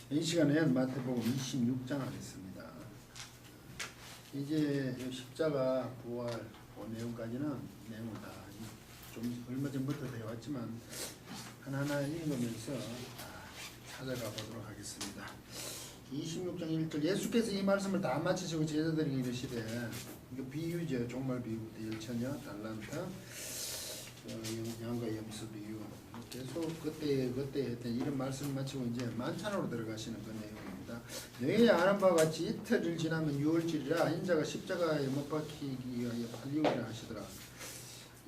이 시간에는 마태복음 26장 하겠습니다. 이제 십자가 부활 그 내용까지는 내용을 다 좀 얼마 전부터 되어왔지만 하나하나 읽으면서 찾아가 보도록 하겠습니다. 26장 1절 예수께서 이 말씀을 다 마치시고 제자들에게 이르시되, 이거 비유죠. 종말 비유, 열처녀, 달란트, 양과 염소 비유. 계속 그때 했던 이런 말씀을 마치고 이제 만찬으로 들어가시는 그 내용입니다. 너희 아는 바와 같이 이틀을 지나면 6월절이라 인자가 십자가에 못 박히기 위하여 팔리우리라 하시더라.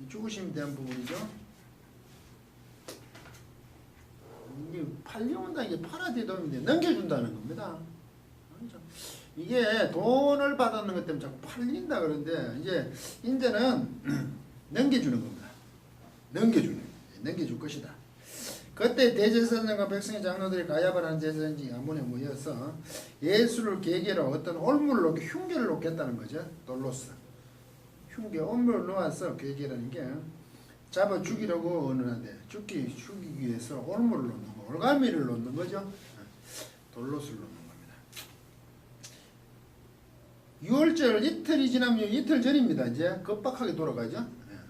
죽으심에 대한 부분이죠. 이게 팔려온다는 게 파라디돔인데 넘겨준다는 겁니다. 이게 돈을 받았는 것 때문에 자꾸 팔린다 그러는데 이제는 넘겨주는 겁니다. 넘겨줄 것이다. 그때 대제사장과 백성의 장로들이 가야바라는 제사장이 아몬에 모여서 예수를 계계로 어떤 올물로 흉계를 놓겠다는 거죠. 돌로서 흉계 올물을 놓아서 계계라는 게 잡아 죽이려고 하는데 죽이기 위해서 올물을 놓는 거, 올가미를 놓는 거죠. 돌로스를 놓는 겁니다. 6월절 이틀이 지나면 이틀 전입니다. 이제 급박하게 돌아가죠.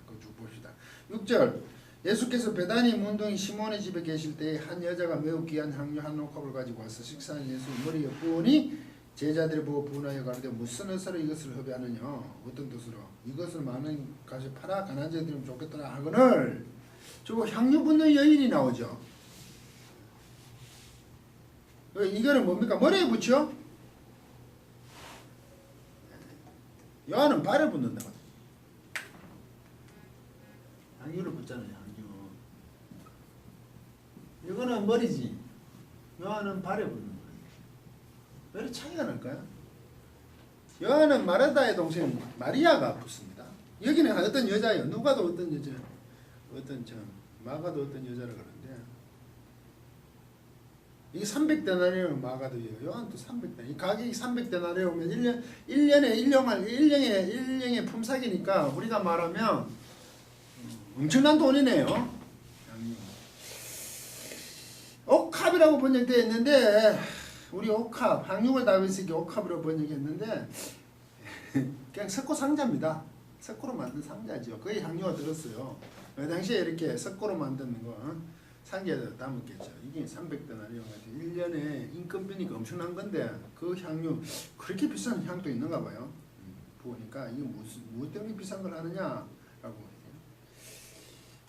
그거 쭉 봅시다. 6절 예수께서 베다니 문둥이 시몬의 집에 계실 때 한 여자가 매우 귀한 향유 한 옥합을 가지고 와서 식사한 예수 머리에 부으니 제자들이 보고 분하여 가로되 무슨 의사로 이것을 허비하느냐. 어떤 뜻으로 이것을 많은 값에 팔아 가난한 자들이면 좋겠더라 하거늘 저거 향유 붓는 여인이 나오죠. 이거는 뭡니까? 머리에 붙여? 요한은 발에 붙는다. 향유를 붙잖아요. 향유. 이거는 머리지. 요한은 발에 붙는 거예요. 왜 차이가 날까요? 요한은 마르다의 동생 마리아가 붙습니다. 여기는 어떤 여자예요. 누가도 어떤 여자, 마가도 어떤 여자라 그러는데 이게 300데나리온 마가도예요. 요한도 300데나리온. 이 가격이 300데나리온이면 1년의 품삯이니까 우리가 말하면 엄청난 돈이네요. 옥합이라고 번역되어 있는데 우리 옥합, 항육을 다윗에게 옥합으로 번역했는데 그냥 석고 상자입니다. 석고로 만든 상자죠. 거의 향유가 들었어요. 그 당시에 이렇게 석고로 만드는 거 상자에다 담았겠죠. 이게 300데나리온 같은 1년에 인건비니까 엄청난 건데 그 향유 그렇게 비싼 향도 있는가 봐요. 보니까 이게 무엇 때문에 비싼 걸 하느냐라고.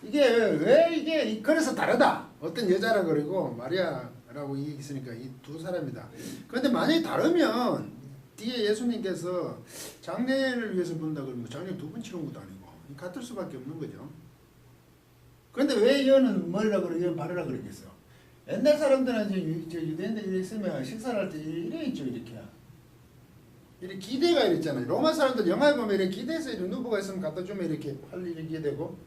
이게 왜 이게 그래서 다르다. 어떤 여자라 그러고 마리아라고 있으니까 이 두 사람이다. 그런데 만약에 다르면 뒤에 예수님께서 장례를 위해서 본다 그러면 장례 두 번 치른 것도 아니고 같을 수밖에 없는 거죠. 그런데 왜 얘는 머리라 그러고 얘는 발이라 그러겠어요? 옛날 사람들은 이제 유대인들 이래 있으면 식사를 할 때 이래 있죠. 이렇게 기대가 이랬잖아요. 로마 사람들 영화에 보면 이렇게 기대해서 이렇게 누부가 있으면 갖다 주면 이렇게 팔 이렇게 되고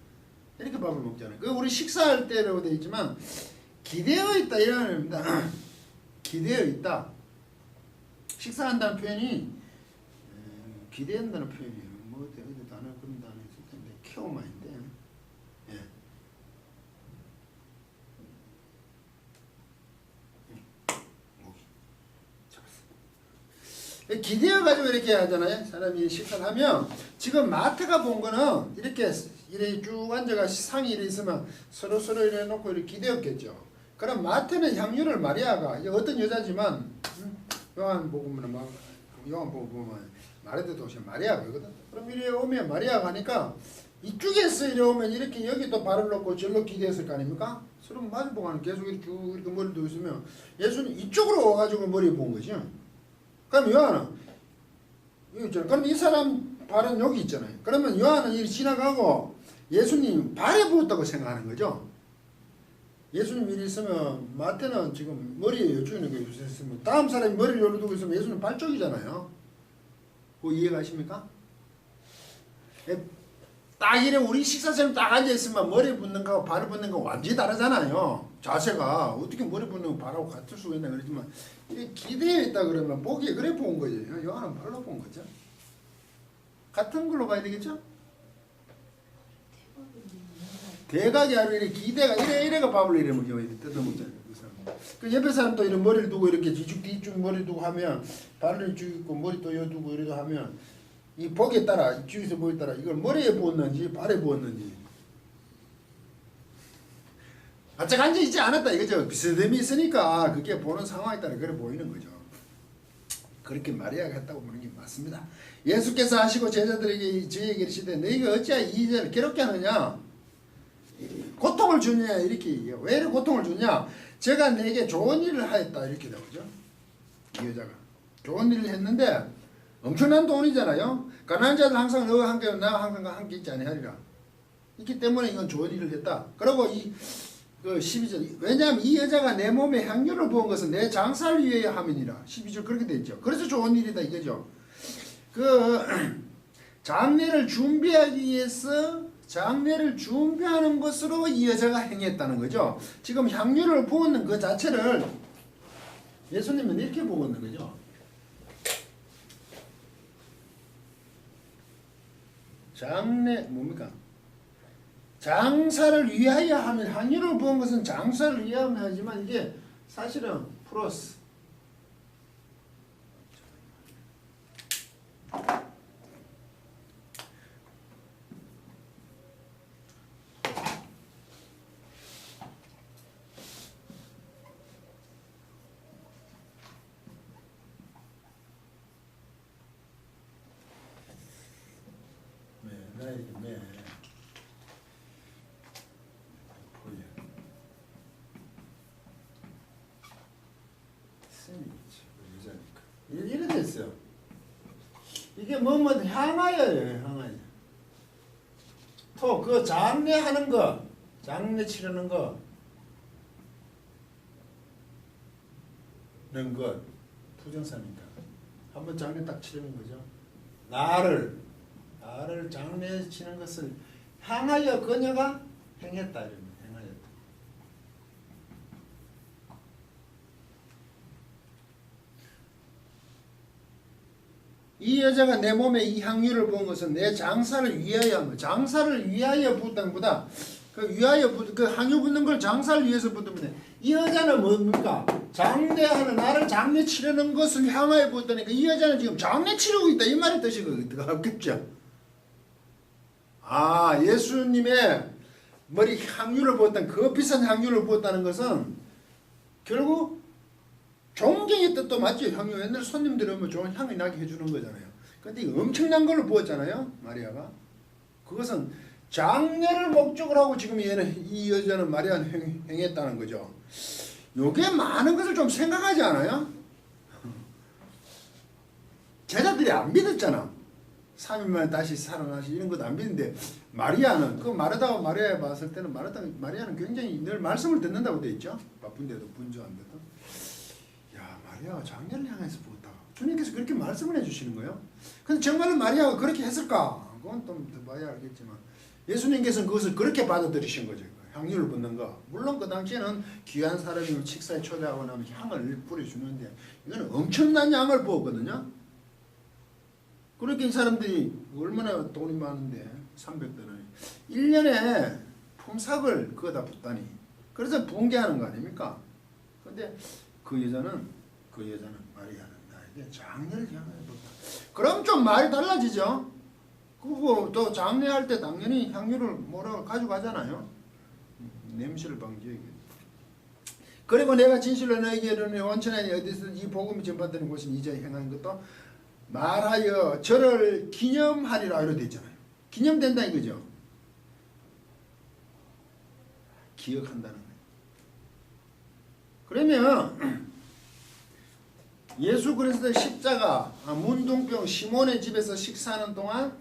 이렇게 밥을 먹잖아요. 그 우리 식사할 때라고 되어 있지만 기대어 있다 이런 의미입니다. 기대어 있다. 식사한다는 표현이 기대한다는 표현이에요. 뭐 어디 단어 그런 단어 있을 텐데 키오마인데. 기대어 가지고 이렇게 하잖아요. 사람이 식사를 하면 지금 마태가 본 거는 이렇게 쭉 앉아가 상이 이래 있으면 서로 이래 놓고 이렇게 기대었겠죠. 그럼 마태는 향유를 마리아가 어떤 여자지만 요한복음은 보면 마르다 도시 마리아가 거든. 그럼 이래 오면 마리아가 하니까 이쪽에서 이래 오면 이렇게 여기 또 발을 놓고 절로 기대했을 거 아닙니까? 서로 마주보고 계속 이렇게 쭉 이렇게 머리도 있으면 예수는 이쪽으로 와가지고 머리 본 거죠. 그럼 요한은 여기 있잖아요. 그럼 이 사람 발은 여기 있잖아요. 그러면 요한은 이렇게 지나가고 예수님 발에 부었다고 생각하는 거죠. 예수님 이리 있으면 마태는 지금 머리에 여쭈는 게 있으면 다음 사람이 머리를 여기 두고 있으면 예수님 발 쪽이잖아요. 그거 이해가십니까? 딱 이래 우리 식사처럼 딱 앉아있으면 머리에 붙는 거하고 발에 붙는 거 완전히 다르잖아요. 자세가 어떻게 머리 붙는 거 발하고 같을 수가 있나 그러지만 이게 기대어 있다 그러면 보기에 그래 본 거죠. 요한은 발로 본 거죠. 같은 걸로 봐야 되겠죠? 대각이 아니라 기대가 이래가 밥을 이래 먹죠. 뜯어 먹잖아요. 그 사람. 그 옆에 사람 또 이런 머리를 두고 이렇게 뒤쭉 머리 두고 하면 발을 쭉 있고 머리 또 여 두고 이러고 하면 이 복에 따라 주위에서 복에 따라 이걸 머리에 부었는지 발에 부었는지 바짝 앉아 있지 않았다 이거죠. 비스듬히 있으니까 그게 보는 상황에 따라 그래 보이는 거죠. 그렇게 마리아가 했다고 보는 게 맞습니다. 예수께서 하시고 제자들에게 저에게 이르시되 너희가 어찌하여 이 일을 괴롭게 하느냐 고통을 주냐 이렇게 얘기해요. 왜 이렇게 고통을 주냐 제가 내게 좋은 일을 하였다 이렇게 나오죠. 이 여자가 좋은 일을 했는데 엄청난 돈이잖아요. 가난한 자들 항상 너와 함께 나와 항상 함께 있지 아니하리라. 있기 때문에 이건 좋은 일을 했다. 그리고 그 12절 왜냐하면 이 여자가 내 몸에 향유를 부은 것은 내 장사를 위하여 함이니라. 12절 그렇게 되어 있죠. 그래서 좋은 일이다 이거죠. 그 장례를 준비하기 위해서 장례를 준비하는 것으로 이 여자가 행했다는 거죠. 지금 향유를 부은 그 자체를 예수님은 이렇게 보고 있는 거죠. 장례 뭡니까? 장사를 위하여 하면 향유를 부은 것은 장사를 위하여 하지만 이게 사실은 플러스 이래 됐어요. 이게 뭐뭐 향하여예요. 향하여. 또 그 장례하는 거, 장례 치르는 거, 는 것 부정사니까 한번 장례 딱 치르는 거죠. 나를 장례 치는 것을 향하여 그녀가 행했다 이러면 행하였다. 이 여자가 내 몸에 이 향유를 부은 것은 내 장사를 위하여 한 거. 장사를 위하여 부었다는 것보다 그 향유 붓는 걸 장사를 위해서 부으면 이 여자는 뭡니까? 장례하는 나를 장례 치르는 것을 향하여 부었다니까 이 여자는 지금 장례 치르고 있다 이 말의 뜻이 없겠죠. 아 예수님의 머리 향유를 부었다는 그 비싼 향유를 부었다는 것은 결국 존경의 뜻도 맞죠. 향유 옛날 손님들이 오면 좋은 향이 나게 해주는 거잖아요. 근데 이 엄청난 걸로 부었잖아요. 마리아가. 그것은 장례를 목적으로 하고 지금 이 여자는 마리아는 행했다는 거죠. 요게 많은 것을 좀 생각하지 않아요? 제자들이 안 믿었잖아. 3일 만에 다시 살아나시 이런 것도 안 믿는데 마리아는 그 마르다와 마리아에 봤을 때는 마리아는 굉장히 늘 말씀을 듣는다고 돼 있죠. 바쁜데도 분주한데도. 야 마리아가 장례를 향해서 부었다. 주님께서 그렇게 말씀을 해주시는 거예요. 근데 정말로 마리아가 그렇게 했을까? 그건 좀 더 봐야 알겠지만 예수님께서는 그것을 그렇게 받아들이신 거죠. 향유를 붓는 거. 물론 그 당시에는 귀한 사람이 식사에 초대하고 나면 향을 뿌려주는데 이거는 엄청난 양을 부었거든요. 그렇게 이 사람들이 얼마나 돈이 많은데 300대나 1년에 품삯을 그거다 붓다니. 그래서 붕괴하는 거 아닙니까? 근데 그 여자는 마리아는 나에게 장례를 향하여 붓다. 그럼 좀 말이 달라지죠. 그리고 또 장례할 때 당연히 향유를 뭐라고 가져가잖아요. 냄새를 방지하기. 그리고 내가 진실로 너에게 이르노니 원천에 어디서든 이 복음이 전파되는 곳은 이제 행하는 것도 말하여 저를 기념하리라 이렇게 되어 있잖아요. 기념된다 이거죠. 기억한다는 거예요. 그러면 예수 그리스도의 십자가 문둥병 시몬의 집에서 식사하는 동안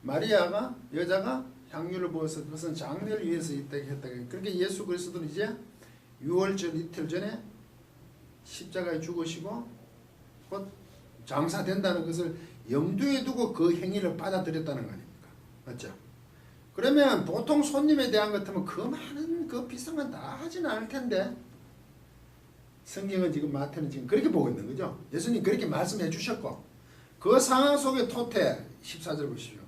마리아가 여자가 향유를 부어서 그것은 장례를 위해서 있다고 했다. 그렇게 예수 그리스도는 이제 6월절 이틀 전에 십자가에 죽으시고 곧 장사된다는 것을 염두에 두고 그 행위를 받아들였다는 거 아닙니까? 맞죠? 그러면 보통 손님에 대한 것 같으면 그 많은 그 비싼 건 다 하진 않을 텐데 성경은 지금 마태는 지금 그렇게 보고 있는 거죠. 예수님 그렇게 말씀해 주셨고 그 상황 속에 토테 14절 보시죠.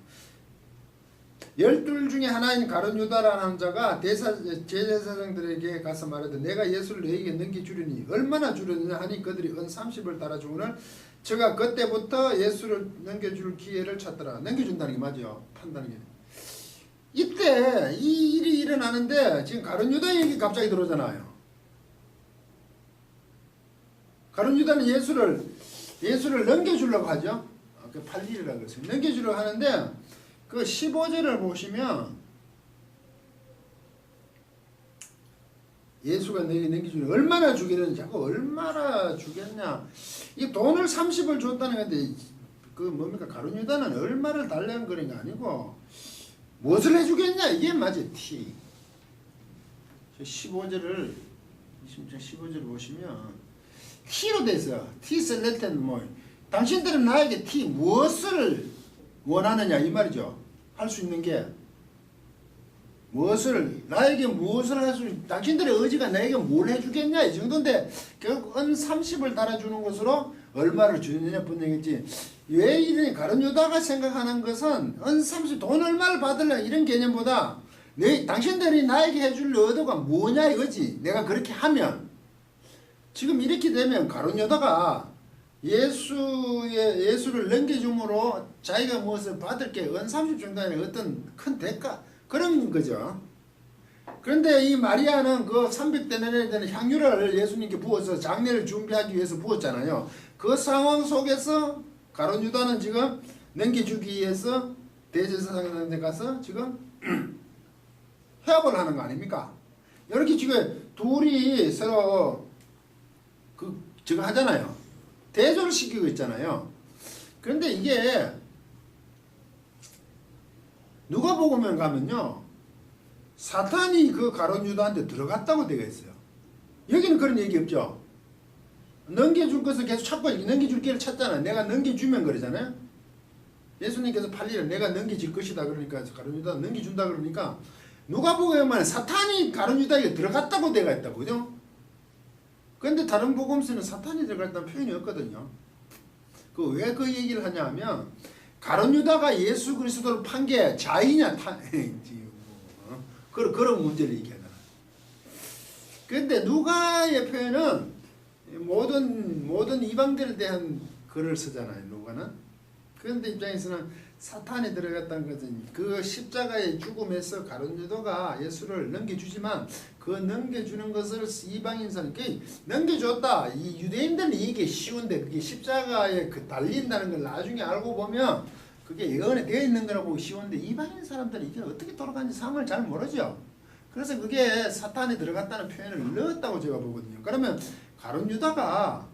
열둘 중에 하나인 가룟 유다라는 자가 제사장들에게 가서 말하되 내가 예수를 너에게 넘겨주려니 얼마나 주려느냐 하니 그들이 은 30을 따라주거늘 저가 그때부터 예수를 넘겨줄 기회를 찾더라. 넘겨준다는 게 맞죠. 판다는 게. 이때 이 일이 일어나는데 지금 가룟 유다 얘기 갑자기 들어오잖아요. 가룟 유다는 예수를 넘겨주려고 하죠. 그 팔일이라고 그랬어요. 넘겨주려고 하는데 그 15절을 보시면 예수가 너에게 넘겨주니 얼마나 주기는 자꾸 얼마나 주겠냐. 이 돈을 30을 줬다는 건데 그 뭡니까 가룟 유다는 얼마를 달라는 그런 게 아니고 무엇을 해주겠냐 이게 맞지. T 15절을 15절 보시면 T로 돼서 T 셀렉트는 뭐 당신들은 나에게 T 무엇을 원하느냐 이 말이죠. 할 수 있는 게 무엇을 나에게 무엇을 할 수 당신들의 의지가 나에게 뭘 해주겠냐 이 정도인데 결국 은 30을 달아주는 것으로 얼마를 주느냐 뿐이겠지. 왜 이러니 가룟 유다가 생각하는 것은 은 30 돈 얼마를 받을래 이런 개념보다 당신들이 나에게 해줄 의도가 뭐냐 이거지. 내가 그렇게 하면 지금 이렇게 되면 가룟 유다가 예수를 넘겨줌으로 자기가 무엇을 받을 게 은 30 정도의 어떤 큰 대가 그런 거죠. 그런데 이 마리아는 그 300데나리에 되는 향유를 예수님께 부어서 장례를 준비하기 위해서 부었잖아요. 그 상황 속에서 가룟 유다는 지금 넘겨주기 위해서 대제사장한테 가서 지금 협업을 하는 거 아닙니까? 이렇게 지금 둘이 서로 지금 하잖아요. 대조를 시키고 있잖아요. 그런데 이게 누가복음에 가면요 사탄이 그 가룟 유다한테 들어갔다고 되어 있어요. 여기는 그런 얘기 없죠. 넘겨줄 것을 계속 찾고 넘겨줄 길을 찾잖아요. 내가 넘겨주면 그러잖아요. 예수님께서 팔리를 내가 넘겨질 것이다 그러니까 가룟 유다 넘겨준다 그러니까 누가복음에만 사탄이 가룟 유다에게 들어갔다고 되어 있다고 그죠? 그런데 다른 복음서는 사탄이 들어갔다는 표현이 없거든요. 왜 그 얘기를 하냐 하면 가룟 유다가 예수 그리스도를 판 게 자의냐 그런 문제를 얘기하잖아. 그런데 누가의 표현은 모든 이방들에 대한 글을 쓰잖아요. 누가는. 그런데 입장에서는 사탄이 들어갔다는 것은 그 십자가의 죽음에서 가룟 유다가 예수를 넘겨주지만 그 넘겨주는 것을 이방인 사람 넘겨줬다. 이 유대인들은 이게 쉬운데 그게 십자가에 달린다는 걸 나중에 알고 보면 그게 예언에 되어 있는 거라고 쉬운데 이방인 사람들은 이게 어떻게 돌아가는지 상황을 잘 모르죠. 그래서 그게 사탄이 들어갔다는 표현을 넣었다고 제가 보거든요. 그러면 가룟 유다가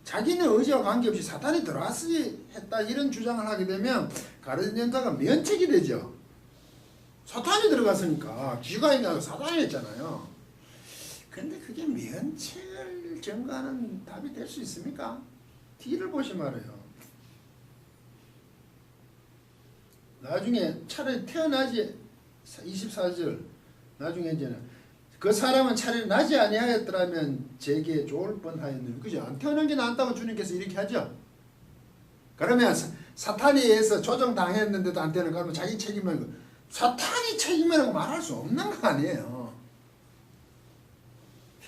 자기는 의지와 관계없이 사탄이 들어왔으니 했다 이런 주장을 하게 되면 가룟 유다가 면책이 되죠. 사탄이 들어갔으니까 쥐가 있는 사탄이 했잖아요. 근데 그게 면책을 증거하는 답이 될 수 있습니까? 뒤를 보시 말해요. 나중에 차라리 태어나지 24절 나중에 이제는 그 사람은 차라리 나지 아니하였더라면 제게 좋을 뻔하였느니 그죠? 안 태어난 게 낫다고 주님께서 이렇게 하죠. 그러면 사탄에 의해서 조정당했는데도 안 태어난 거면 자기 책임은 사탄이 책임이라고 말할 수 없는 거 아니에요.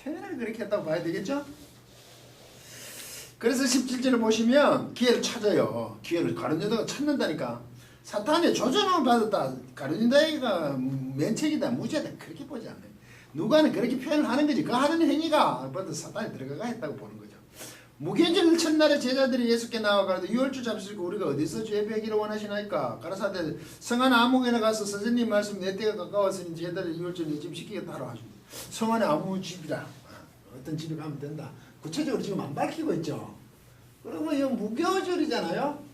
표현을 그렇게 했다고 봐야 되겠죠? 그래서 17절을 보시면 기회를 찾아요. 기회를 가룟 유다가 찾는다니까. 사탄의 조정을 받았다. 가룟 유다가 면책이다. 무죄다. 그렇게 보지 않아요. 누가는 그렇게 표현을 하는 거지. 그 하는 행위가 먼저 사탄이 들어가가 했다고 보는 거죠. 무교절 첫날에 제자들이 예수께 나와 가라되 유월절 잡수시고 우리가 어디서 예배하기를 원하시나이까? 가라사대 성안 아무개나 가서 선생님 말씀 내 때가 가까웠으니 제자들이 유월절 내 집 시키겠다 하라 하십니다. 성안에 아무 집이라 어떤 집에 가면 된다. 구체적으로 지금 안 밝히고 있죠. 그러면 이건 무교절이잖아요.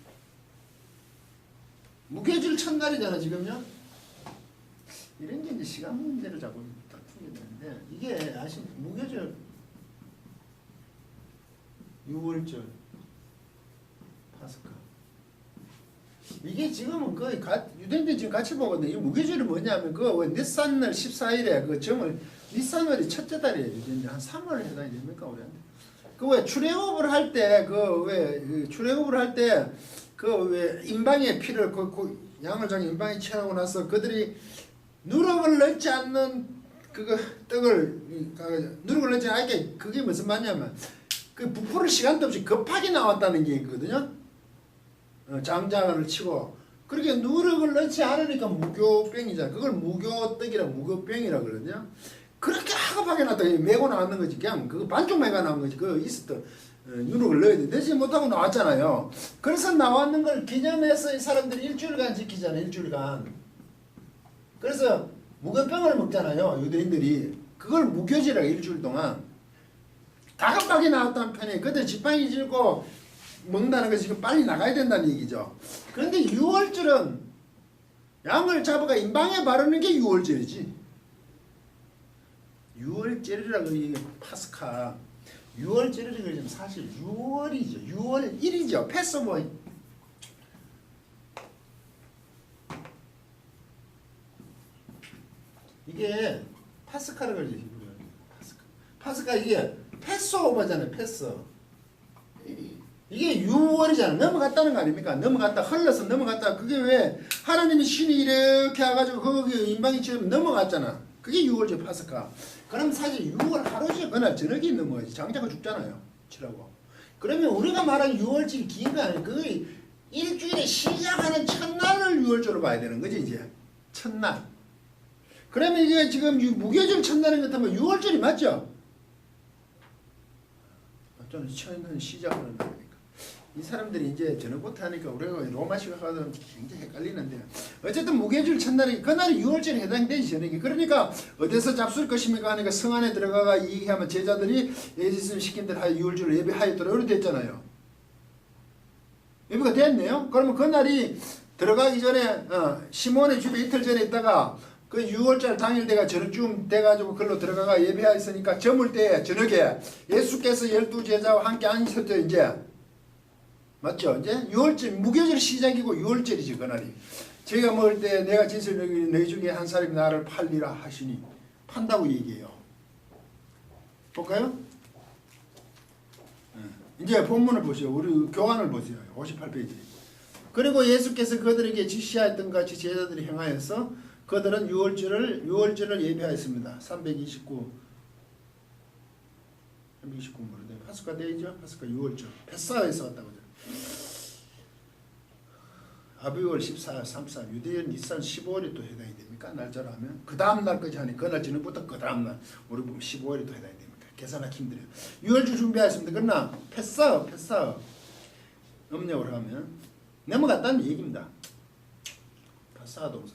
무교절 첫날이잖아 지금요. 이런 게 이제 시간 문제를 자꾸 다투게 되는데 이게 무교절 6월절 파스카 이게 지금은 거의 유대인들이 지금 같이 보거든요. 이 무교절이 뭐냐면 그 니산날 14일에 그 정월 니산월이 첫째 달이에요. 유대인들 한 3월 해당이 됩니까 우리한테? 그 왜 출애굽을 할 때 그 왜 출애굽을 할 때 그 왜 임방의 피를 양을장 인방에 취하고 나서 그들이 누룩을 넣지 않는 그거 떡을 누룩을 넣지 않게 그게 무슨 말이냐면 그 부풀을 시간도 없이 급하게 나왔다는 게 있거든요. 장작을 치고 그렇게 누룩을 넣지 않으니까 무교병이잖아. 그걸 무교떡이라 무교병이라 그러거든요. 그렇게 하급하게 나왔다 메고 나왔는 거지. 그냥 그거 반쪽 메가 나온 거지. 그 있었던 누룩을 넣어야 돼. 넣지 못하고 나왔잖아요. 그래서 나왔는 걸 기념해서 이 사람들이 일주일간 지키잖아요. 일주일간. 그래서 무교병을 먹잖아요. 유대인들이. 그걸 무교지라고 일주일 동안. 다급하게 나왔다는 편에 그때 지팡이 들고 먹는다는 것이 지금 빨리 나가야 된다는 얘기죠. 그런데 유월절은 양을 잡아가 인방에 바르는 게 유월절이지. 유월절이라고 이게 파스카. 유월절이라고 그러면 사실 유월이죠. 유월 1이죠. 패스오버. 이게 파스카라고 그러죠. 파스카 이게 패스오버잖아요. 패스. 이게 유월이잖아. 넘어갔다는 거 아닙니까? 넘어갔다. 흘러서 넘어갔다. 그게 왜 하나님이 신이 이렇게 해가지고 거기 인방이처럼 넘어갔잖아. 그게 유월절 파스카. 그럼 사실 유월 하루죠. 그날 저녁이 넘어가지. 장자가 죽잖아요. 치라고. 그러면 우리가 말하는 유월절이 긴 거 아니에요. 그게 일주일에 시작하는 첫날을 유월절로 봐야 되는 거지 이제. 첫날. 그러면 이게 지금 무교절 첫날인 것 같으면 유월절이 맞죠? 저는 첫날 시작하는 거니까. 이 사람들이 이제 저녁부터 하니까 우리가 로마식을 하든 굉장히 헷갈리는데 어쨌든 무교절 첫날이 그날이 유월절에 해당되지 저녁이. 그러니까 어디서 잡술 것입니까 하니까 성 안에 들어가가 얘기하면 제자들이 예수님 시킨 대로 유월절을 예배하였더라 이렇게 됐잖아요. 예배가 됐네요. 그러면 그날이 들어가기 전에 시몬의 집에 이틀 전에 있다가 그 6월절 당일 때가 저녁쯤 돼가지고 글로 들어가가 예배하였으니까 저물 때 저녁에 예수께서 12제자와 함께 앉으셨죠 이제. 맞죠? 이제 6월절 무교절 시작이고 6월절이지 그날이. 저희가 먹을 때 내가 진실 너희 중에 한 사람이 나를 팔리라 하시니 판다고 얘기해요. 볼까요? 이제 본문을 보세요. 우리 교환을 보세요. 58페이지. 그리고 예수께서 그들에게 지시하였던 같이 제자들이 행하여서 그들은 6월절을 예배하였습니다. 329 모르네. 파스카 데이죠. 파스카 6월절. 패사에서 왔다고 하죠. 아비월 14일 34 유대인 니산 15일이 또 해당이 됩니까? 날짜로 하면 그 다음 날까지 하니 그날 저녁부터 그 다음 날 우리 보면 15일이 또 해당이 됩니까? 계산하기 힘들어요. 6월절 준비하였습니다. 그러나 패사 음력으로 하면 넘어갔다는 얘기입니다. 패사 동사.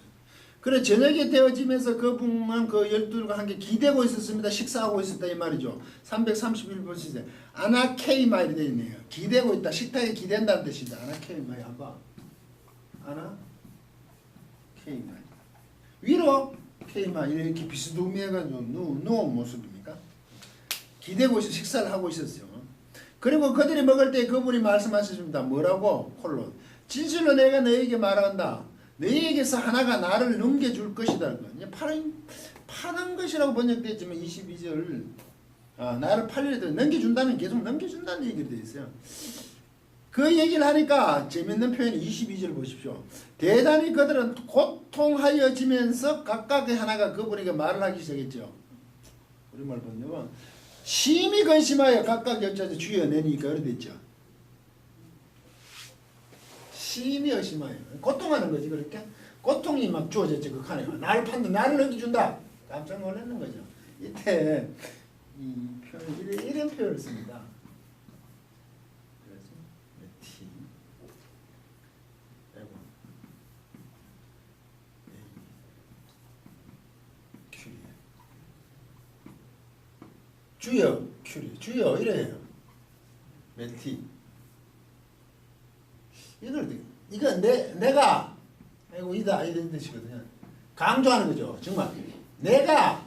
그래 저녁이 되어지면서 그분은 그 12과 함께 기대고 있었습니다. 식사하고 있었다 이 말이죠. 331번 아나케이마 이렇게 되어 있네요. 기대고 있다. 식탁에 기댄다는 뜻이죠. 아나케이마 아빠. 아나케이마 위로 케이마 이렇게 비스듬해가지고 누운 모습입니까? 기대고 있어 식사를 하고 있었어요. 그리고 그들이 먹을 때 그분이 말씀하셨습니다. 뭐라고? 콜론. 진실로 내가 너에게 말한다. 너희에게서 하나가 나를 넘겨줄 것이다. 파는 것이라고 번역되었지만 22절 나를 팔리려 넘겨준다는 계속 넘겨준다는 얘기가 되어 있어요. 그 얘기를 하니까 재밌는 표현이 22절 보십시오. 대단히 그들은 고통하여지면서 각각의 하나가 그분에게 말을 하기 시작했죠. 우리말 번역은 심히 근심하여 각각 여쭤서 주여 내니까 이렇게 됐죠. 심히 의심하여 고통하는 거지. 그렇게 고통이 막 주어졌지. 그 칸에 나를 판다 나를 넘겨준다. 깜짝 놀랐는 거죠. 이때 이 표현 이런 표현을 씁니다. 주여 큐리 주여 이래요. 메티 이거 내가 아이고 이다 이런 뜻이거든요. 강조하는 거죠. 정말 내가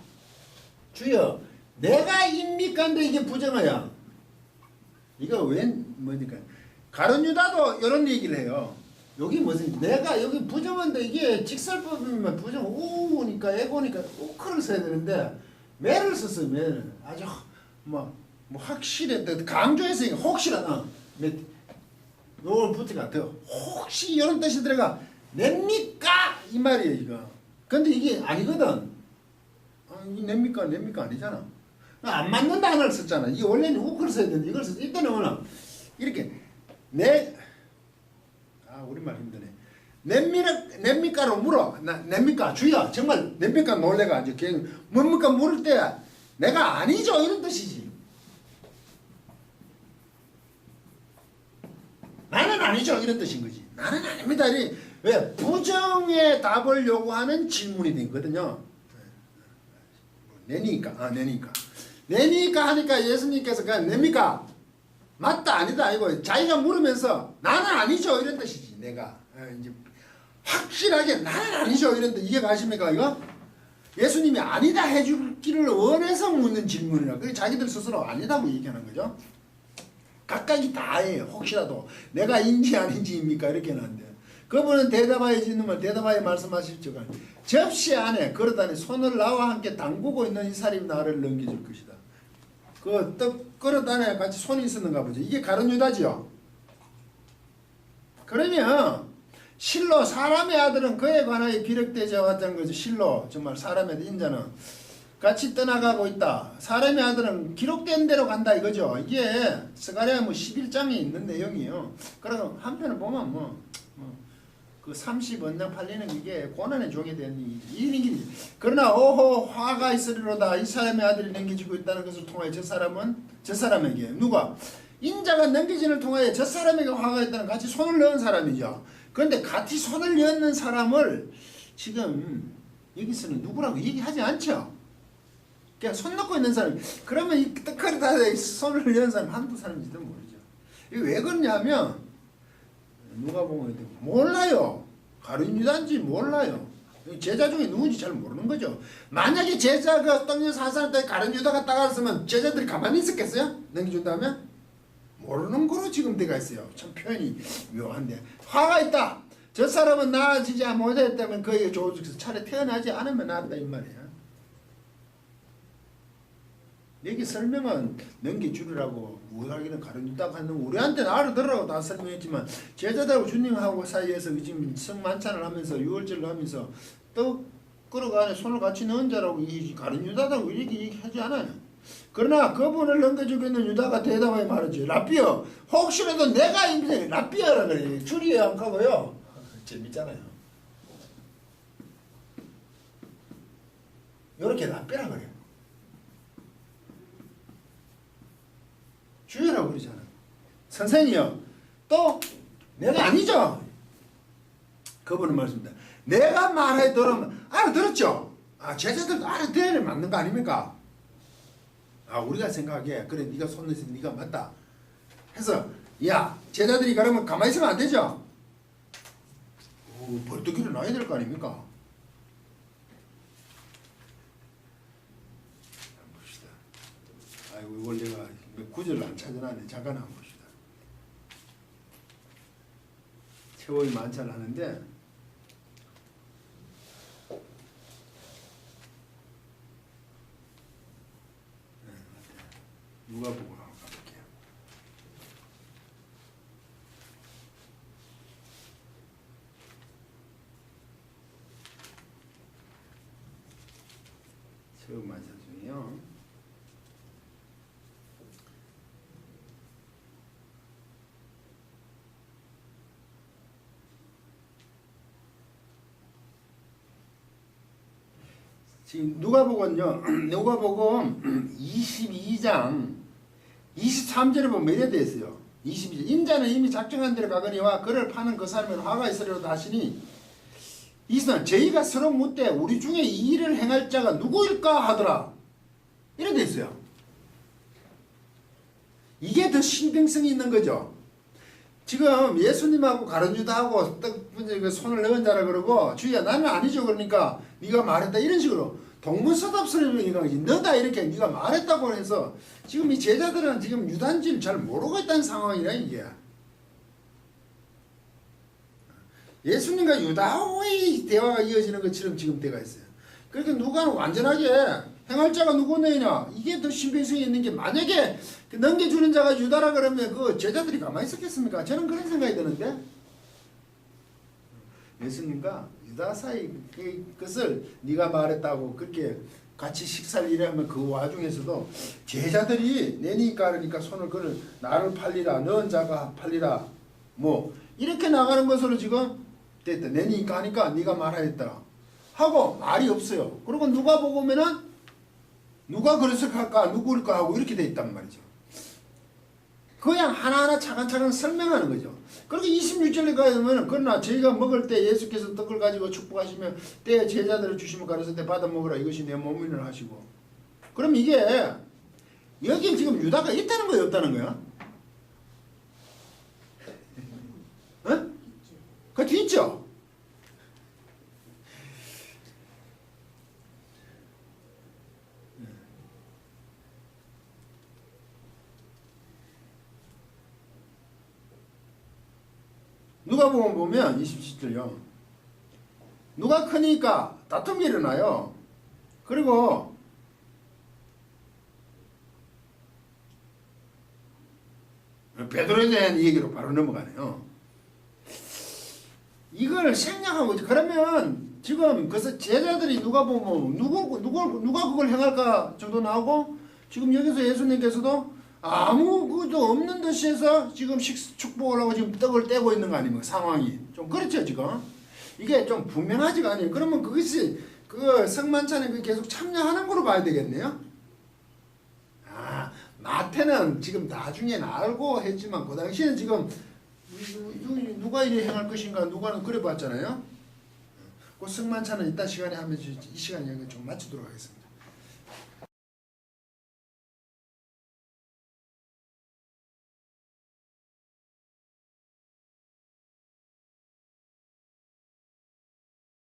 주여 내가 입니까? 근데 이게 부정어야. 이거 웬 뭐니까 가룟 유다도 이런 얘기를 해요. 여기 무슨 내가 여기 부정어인데 이게 직설법이면 부정 우니까 에고니까 우크를 써야 되는데 매를 썼어요. 매를 아주 뭐 확실해 강조해서 혹시라도 요걸 붙이가 더 혹시 이런 뜻이 들어가 냅니까? 이 말이에요 이거. 근데 이게 아니거든. 이 냅니까? 냅니까? 아니잖아. 안 맞는 단어를 썼잖아. 이게 원래는 우크를 써야 되는데 이걸 썼어. 이때는 뭐냐 이렇게 우리말 힘드네. 냅니까로 물어. 냅니까? 주야 정말 냅니까? 놀래가지고 그냥 뭡니까? 물을 때 내가 아니죠 이런 뜻이지. 나는 아니죠 이런 뜻인 거지. 나는 아닙니다. 왜? 부정의 답을 요구하는 질문이 되거든요. 내니까 내니까 하니까 예수님께서 그냥 냅니까? 맞다 아니다 아니고 자기가 물으면서 나는 아니죠 이런 뜻이지. 내가 이제 확실하게 나는 아니죠 이런 뜻. 이해 가십니까 이거? 예수님이 아니다 해주기를 원해서 묻는 질문이라. 그게 자기들 스스로 아니다고 얘기하는 거죠. 각각이 다예요. 혹시라도 내가 인지 아닌지입니까 이렇게 하는데 그분은 대답하여지 있는 말 대답하여 말씀하십시오. 접시 안에 그릇 안에 손을 나와 함께 담그고 있는 이 사람이 나를 넘겨줄 것이다. 그 떡 그릇 안에 같이 손이 있었는가 보죠. 이게 가룟 유다지요. 그러면 실로 사람의 아들은 그에 관하여 기록되지 않았다는 거죠. 실로 정말 사람의 인자는 같이 떠나가고 있다. 사람의 아들은 기록된 대로 간다 이거죠. 이게 스가랴 11장에 있는 내용이에요. 그래서 한편을 보면 그 30원장 팔리는 이게 고난의 종이 된 일이지. 그러나 오호 화가 있으리로다. 이 사람의 아들이 넘겨지고 있다는 것을 통하여 저 사람에게 누가 인자가 넘겨진을 통하여 저 사람에게 화가 있다는 같이 손을 넣은 사람이죠. 그런데 같이 손을 넣는 사람을 지금 여기서는 누구라고 얘기하지 않죠. 그냥 손 넣고 있는 사람. 그러면 이 떡하니 손을 넣은 사람 한두 사람인지도 모르죠. 이게 왜 그러냐면 누가 보면 몰라요. 가룟 유다인지 몰라요. 제자 중에 누군지 잘 모르는 거죠. 만약에 제자가 떡여서 한 사람 때 가룟 유다가 따갔으면 제자들이 가만히 있었겠어요? 넘겨준다 하면? 모르는 거로 지금 돼가 있어요. 참 표현이 묘한데 화가 있다. 저 사람은 나아지지 못했다면 그에게 조직에서 차라리 태어나지 않으면 나았다 이 말이야. 여기 설명은 넘겨주리라고 무하기는 가르쳤다고 하는 우리한테는 알아들으라고 다 설명했지만 제자들하고 주님하고 사이에서 지금 성만찬을 하면서 유월절을 하면서 떡 그릇 안에 손을 같이 넣은 자라고 가르쳤다고 이렇게 얘기하지 않아요. 그러나 그분을 넘겨주고 있는 유다가 대답하여 말하지. 라삐어 혹시라도 내가 임신해 라삐어라 그래. 줄이에 안 가고요. 재밌잖아요. 요렇게 라삐어라 그래요. 주여라고 그러잖아. 선생이요. 또 내가 아니죠. 그분은 말씀입니다. 내가 말해 들으면 알아들었죠. 제자들도 알아들어야 맞는 거 아닙니까? 우리가 생각하기에 그래 네가 손 내서 네가 맞다 해서 야 제자들이 그러면 가만히 있으면 안 되죠. 벌떡 일어나야 될 거 아닙니까? 봅시다. 아이고 원래가 구절을 안 찾아놨네. 잠깐 한번 봅시다. 최후의 만찬을 하는데 누가복음으로 가볼게요. 최후 만찬 중에요. 지금 누가복음 22장 23절에 보면 이래 되어 있어요. 22절 인자는 이미 작정한 대로 가거니와 그를 파는 그 사람은 화가 있으리로다 하시니 이스는 저희가 서로 묻되 우리 중에 이 일을 행할 자가 누구일까 하더라. 이래 되어 있어요. 이게 더 신빙성이 있는 거죠. 지금 예수님하고 가룟 유다하고 그 손을 넣은 자라 그러고 주야 나는 아니죠. 그러니까 네가 말했다 이런 식으로 동문서답스러운 이거지. 너다 이렇게 네가 말했다고 해서 지금 이 제자들은 지금 유단지를 잘 모르고 있다는 상황이라 이게. 예수님과 유다의 대화가 이어지는 것처럼 지금 때가 있어요. 그러니까 누가 완전하게 행할 자가 누구느냐 이게 더 신빙성이 있는 게 만약에 그 넘겨주는 자가 유다라 그러면 그 제자들이 가만히 있었겠습니까? 저는 그런 생각이 드는데 예수님과 유다 사이 것을 네가 말했다고 그렇게 같이 식사를 일하면 그 와중에서도 제자들이 내니까 그러니까 손을 그를 나를 팔리라 너은 자가 팔리라 뭐 이렇게 나가는 것으로 지금 됐다. 내니까 하니까 네가 말하였다 하고 말이 없어요. 그리고 누가 보고 오면은 누가 그랬을 할까 누구일까 하고 이렇게 돼 있단 말이죠. 그냥 하나하나 차근차근 설명하는 거죠. 그리고 26절에 가면 그러나 저희가 먹을 때 예수께서 떡을 가지고 축복하시며 때에 제자들을 주시면 가르쳐 때 받아 먹으라 이것이 내 몸이라 하시고 그럼 이게 여기 지금 유다가 있다는 거예요 없다는 거야? 어? 그 뒤 있죠? 누가복음 보면 27절요. 누가 크니까 다툼이 일어나요. 그리고 베드로에 대한 얘기로 바로 넘어가네요. 이걸 생략하고 그러면 지금 그래서 제자들이 누가 보면 누가 그걸 행할까 정도 나오고 지금 여기서 예수님께서도 아무것도 없는 듯이 해서 지금 축복을 하고 지금 떡을 떼고 있는 거 아닙니까? 상황이. 좀 그렇죠, 지금. 이게 좀 분명하지가 않아요. 그러면 그것이 그 성만찬에 계속 참여하는 거로 봐야 되겠네요. 아, 마태는 지금 나중에 알고 했지만 그 당시에는 지금 누가 이래 행할 것인가 누가는 그래 봤잖아요. 그 성만찬은 이따 시간에 하면 이 시간에 좀 맞추도록 하겠습니다.